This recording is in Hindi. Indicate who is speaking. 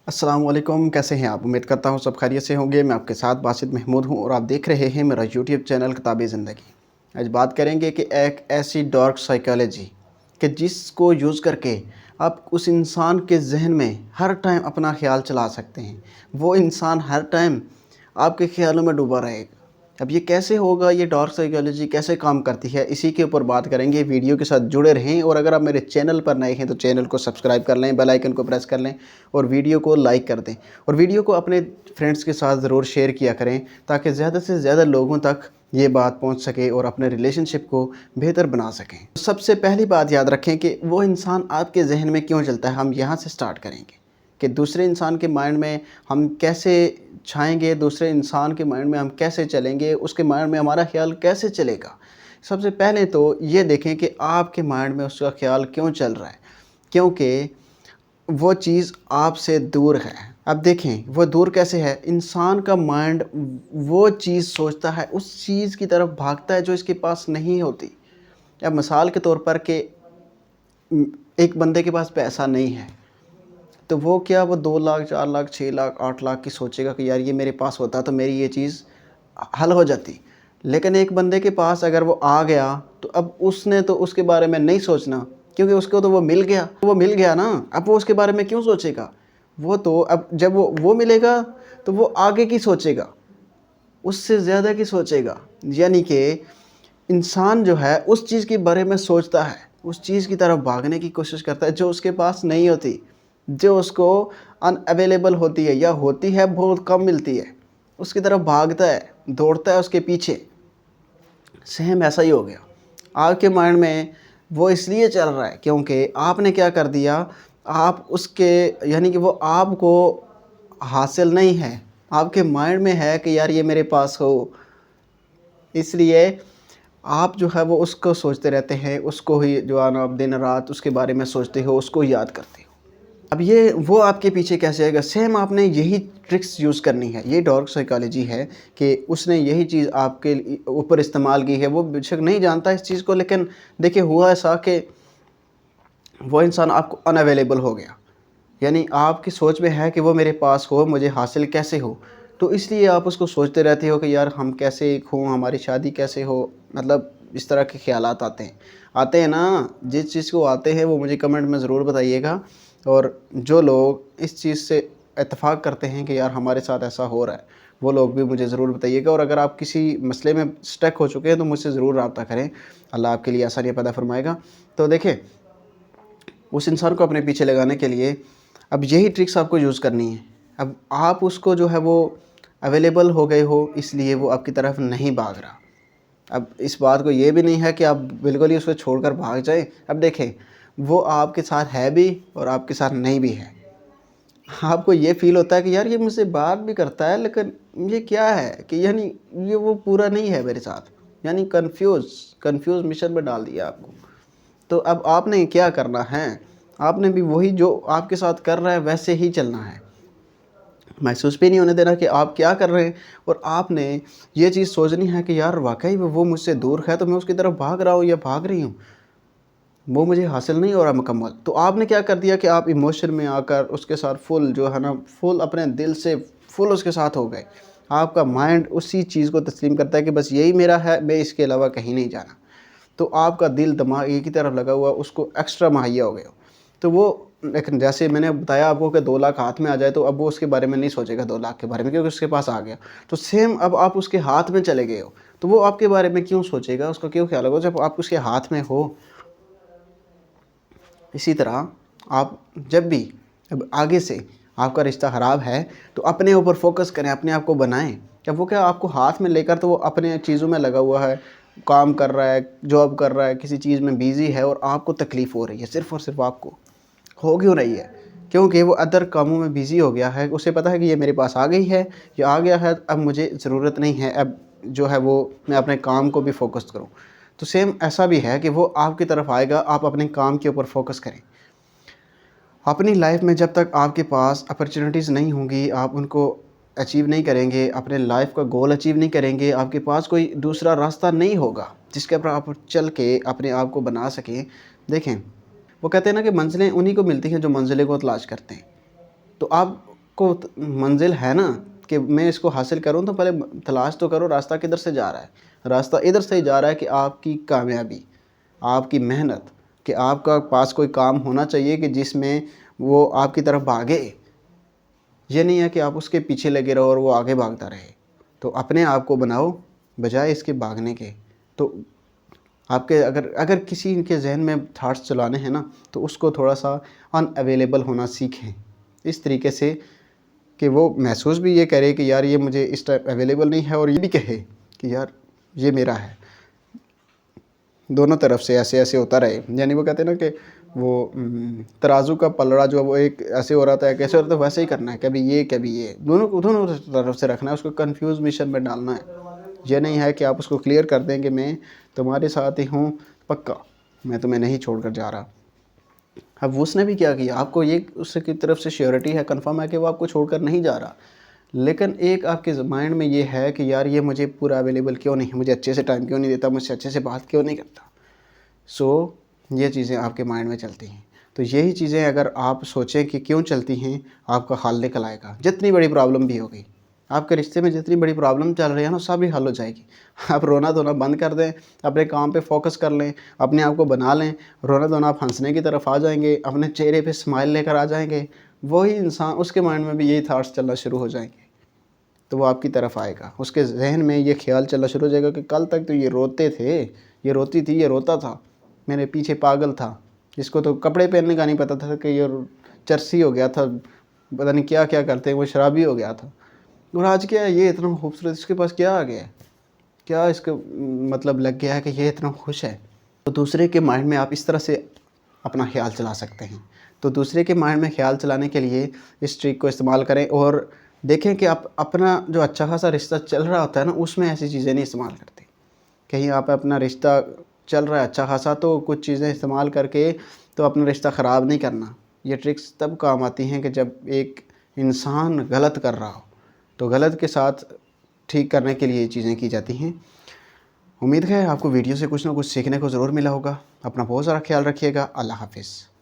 Speaker 1: अस्सलाम वालेकुम, कैसे हैं आप? उम्मीद करता हूँ सब खैरियत से होंगे। मैं आपके साथ बासित महमूद हूँ और आप देख रहे हैं मेरा यूट्यूब चैनल किताबे ज़िंदगी। आज बात करेंगे कि एक ऐसी डार्क साइकोलॉजी कि जिसको यूज़ करके आप उस इंसान के ज़हन में हर टाइम अपना ख़्याल चला सकते हैं। वो इंसान हर टाइम आपके ख़्यालों में डूबा रहेगा। अब ये कैसे होगा, ये डार्क साइकोलॉजी कैसे काम करती है, इसी के ऊपर बात करेंगे। वीडियो के साथ जुड़े रहें और अगर आप मेरे चैनल पर नए हैं तो चैनल को सब्सक्राइब कर लें, बेल आइकन को प्रेस कर लें और वीडियो को लाइक कर दें। और वीडियो को अपने फ्रेंड्स के साथ ज़रूर शेयर किया करें ताकि ज़्यादा से ज़्यादा लोगों तक ये बात पहुंच सके और अपने रिलेशनशिप को बेहतर बना सकें। सबसे पहली बात याद रखें कि वो इंसान आपके जहन में क्यों चलता है। हम यहाँ से स्टार्ट करेंगे कि दूसरे इंसान के माइंड में हम कैसे छाएँगे, दूसरे इंसान के माइंड में हम कैसे चलेंगे, उसके माइंड में हमारा ख़्याल कैसे चलेगा। सबसे पहले तो ये देखें कि आपके माइंड में उसका ख़्याल क्यों चल रहा है, क्योंकि वो चीज़ आपसे दूर है। अब देखें वो दूर कैसे है, इंसान का माइंड वो चीज़ सोचता है, उस चीज़ की तरफ भागता है जो इसके पास नहीं होती। अब मिसाल के तौर पर कि एक बंदे के पास पैसा नहीं है, तो वो क्या वो 2 लाख, 4 लाख, 6 लाख, 8 लाख की सोचेगा कि यार ये मेरे पास होता तो मेरी ये चीज़ हल हो जाती। लेकिन एक बंदे के पास अगर वो आ गया तो अब उसने तो उसके बारे में नहीं सोचना, क्योंकि उसको तो वो मिल गया ना, अब वो उसके बारे में क्यों सोचेगा? वो तो अब जब वो मिलेगा तो वो आगे की सोचेगा, उससे ज़्यादा की सोचेगा। यानी कि इंसान जो है उस चीज़ के बारे में सोचता है, उस चीज़ की तरफ भागने की कोशिश करता है जो उसके पास नहीं होती, जो उसको अनअवेलेबल होती है या होती है बहुत कम मिलती है, उसकी तरफ भागता है, दौड़ता है उसके पीछे। सेम ऐसा ही हो गया आपके माइंड में। वो इसलिए चल रहा है क्योंकि आपने क्या कर दिया, आप उसके यानी कि वो आपको हासिल नहीं है, आपके माइंड में है कि यार ये मेरे पास हो, इसलिए आप जो है वो उसको सोचते रहते हैं, उसको ही जो है ना आप दिन रात उसके बारे में सोचते हो, उसको याद करते हो। अब ये वो आपके पीछे कैसे आएगा? सेम आपने यही ट्रिक्स यूज़ करनी है। ये डार्क साइकोलॉजी है कि उसने यही चीज़ आपके ऊपर इस्तेमाल की है। वो बेशक नहीं जानता इस चीज़ को, लेकिन देखिए हुआ ऐसा कि वो इंसान आपको अनअवेलेबल हो गया। यानी आपकी सोच में है कि वो मेरे पास हो, मुझे हासिल कैसे हो? तो इसलिए आप उसको सोचते रहते हो कि यार हम कैसे एक हों, हमारी शादी कैसे हो? मतलब इस तरह के ख़्यालात आते हैं। आते हैं ना? जिस चीज़ को आते हैं वो मुझे कमेंट में ज़रूर बताइएगा। और जो लोग इस चीज़ से इत्तेफ़ाक करते हैं कि यार हमारे साथ ऐसा हो रहा है, वो लोग भी मुझे ज़रूर बताइएगा। और अगर आप किसी मसले में स्टक हो चुके हैं तो मुझसे ज़रूर राब्ता करें। अल्लाह आपके लिए आसानियाँ पैदा फ़रमाएगा। तो देखें, उस इंसान को अपने पीछे लगाने के लिए अब यही ट्रिक्स आपको यूज़ करनी है। अब आप उसको जो है वो अवेलेबल हो गए हो, इसलिए वो आपकी तरफ नहीं भाग रहा। अब इस बात को ये भी नहीं है कि आप बिल्कुल ही उसको छोड़कर भाग जाएँ। अब देखें, वो आपके साथ है भी और आपके साथ नहीं भी है। आपको ये फ़ील होता है कि यार ये मुझसे बात भी करता है, लेकिन ये क्या है कि यानी ये वो पूरा नहीं है मेरे साथ। यानी कन्फ्यूज़ मिशन में डाल दिया आपको। तो अब आपने क्या करना है, आपने भी वही जो आपके साथ कर रहा है वैसे ही चलना है। महसूस भी नहीं होने देना कि आप क्या कर रहे हैं, और आपने ये चीज़ सोचनी है कि यार वाक़ई में वो मुझसे दूर है तो मैं उसकी तरफ भाग रहा हूँ या भाग रही हूँ। वो मुझे हासिल नहीं हो रहा मुकम्मल। तो आपने क्या कर दिया कि आप इमोशन में आकर उसके साथ फुल जो है ना, फुल अपने दिल से फुल उसके साथ हो गए। आपका माइंड उसी चीज़ को तस्लीम करता है कि बस यही मेरा है, मैं इसके अलावा कहीं नहीं जाना। तो आपका दिल दिमाग एक ही तरफ लगा हुआ, उसको एक्स्ट्रा मुहैया हो गए हो। तो वो लेकिन जैसे मैंने बताया आपको कि 2 लाख हाथ में आ जाए तो अब वो उसके बारे में नहीं सोचेगा 2 लाख के बारे में, क्योंकि उसके पास आ गया। तो सेम अब आप उसके हाथ में चले गए हो, तो वो आपके बारे में क्यों सोचेगा, उसका क्यों ख़्याल होगा जब आप उसके हाथ में हो। इसी तरह आप जब भी अब आगे से आपका रिश्ता ख़राब है तो अपने ऊपर फ़ोकस करें, अपने आप को बनाएँ। जब वो क्या आपको हाथ में लेकर तो वो अपने चीज़ों में लगा हुआ है, काम कर रहा है, जॉब कर रहा है, किसी चीज़ में बिज़ी है और आपको तकलीफ़ हो रही है, सिर्फ़ और सिर्फ़ आपको। हो क्यों रही है? क्योंकि वो अदर कामों में बिज़ी हो गया है। उसे पता है कि ये मेरे पास आ गई है, ये आ गया है, अब मुझे ज़रूरत नहीं है, अब जो है वो मैं अपने काम को भी फ़ोकस करूँ। तो सेम ऐसा भी है कि वो आपकी तरफ आएगा, आप अपने काम के ऊपर फ़ोकस करें। अपनी लाइफ में जब तक आपके पास अपॉर्चुनिटीज़ नहीं होंगी, आप उनको अचीव नहीं करेंगे, अपने लाइफ का गोल अचीव नहीं करेंगे, आपके पास कोई दूसरा रास्ता नहीं होगा जिसके ऊपर आप चल के अपने आप को बना सकें। देखें, वो कहते हैं ना कि मंज़िलें उन्हीं को मिलती हैं जो मंज़िलें को तलाश करते हैं। तो आप आपको मंजिल है ना कि मैं इसको हासिल करूं, तो पहले तलाश तो करो रास्ता किधर से जा रहा है। रास्ता इधर से ही जा रहा है कि आपकी कामयाबी, आपकी मेहनत, कि आपका पास कोई काम होना चाहिए कि जिसमें वो आपकी तरफ भागे। ये नहीं है कि आप उसके पीछे लगे रहो और वो आगे भागता रहे। तो अपने आप को बनाओ बजाय इसके भागने के। तो आपके अगर किसी के जहन में थाट्स चलाने हैं ना, तो उसको थोड़ा सा अनअवेलेबल होना सीखें, इस तरीके से कि वो महसूस भी ये करे कि यार ये मुझे इस टाइम अवेलेबल नहीं है, और ये भी कहे कि यार ये मेरा है। दोनों तरफ से ऐसे ऐसे होता रहे। यानी वो कहते हैं ना कि वो तराजू का पलड़ा जो वो एक ऐसे हो रहा था, कैसे हो रहा था, वैसे ही करना है, कभी ये कभी ये, दोनों तरफ से रखना है, उसको कंफ्यूज मिशन में डालना है। ये नहीं है कि आप उसको क्लियर कर दें कि मैं तुम्हारे साथ ही हूँ पक्का, मैं तुम्हें नहीं छोड़ कर जा रहा। अब उसने भी क्या किया, आपको ये उसकी तरफ से श्योरिटी है, कंफर्म है कि वो आपको छोड़कर नहीं जा रहा, लेकिन एक आपके माइंड में ये है कि यार ये मुझे पूरा अवेलेबल क्यों नहीं है, मुझे अच्छे से टाइम क्यों नहीं देता, मुझसे अच्छे से बात क्यों नहीं करता। सो ये चीज़ें आपके माइंड में चलती हैं। तो यही चीज़ें अगर आप सोचें कि क्यों चलती हैं, आपका हल निकल आएगा। जितनी बड़ी प्रॉब्लम भी होगी, आपके रिश्ते में जितनी बड़ी प्रॉब्लम चल रही है ना, सब ही हल हो जाएगी। आप रोना धोना बंद कर दें, अपने काम पे फोकस कर लें, अपने आप को बना लें, रोना धोना आप हंसने की तरफ आ जाएंगे, अपने चेहरे पे स्माइल लेकर आ जाएंगे। वही इंसान, उसके माइंड में भी यही थाट्स चलना शुरू हो जाएंगे, तो वो आपकी तरफ आएगा। उसके जहन में ये ख्याल चलना शुरू हो जाएगा कि कल तक तो ये रोते थे, ये रोती थी, ये रोता था, मेरे पीछे पागल था, इसको तो कपड़े पहनने का नहीं पता था कि ये चरसी हो गया था, पता नहीं क्या क्या करते हैं, वो शराबी हो गया था, और आज क्या है, ये इतना खूबसूरत, इसके पास क्या आ गया है, क्या इसका मतलब लग गया है कि ये इतना खुश है। तो दूसरे के माइंड में आप इस तरह से अपना ख्याल चला सकते हैं। तो दूसरे के माइंड में ख्याल चलाने के लिए इस ट्रिक को इस्तेमाल करें, और देखें कि आप अपना जो अच्छा खासा रिश्ता चल रहा होता है ना, उसमें ऐसी चीज़ें नहीं इस्तेमाल करते। कहीं आप अपना रिश्ता चल रहा है अच्छा खासा, तो कुछ चीज़ें इस्तेमाल करके तो अपना रिश्ता ख़राब नहीं करना। ये ट्रिक्स तब काम आती हैं कि जब एक इंसान गलत कर रहा हो, तो गलत के साथ ठीक करने के लिए ये चीज़ें की जाती हैं। उम्मीद है आपको वीडियो से कुछ ना कुछ सीखने को ज़रूर मिला होगा। अपना बहुत सारा ख्याल रखिएगा। अल्लाह हाफ़िज़।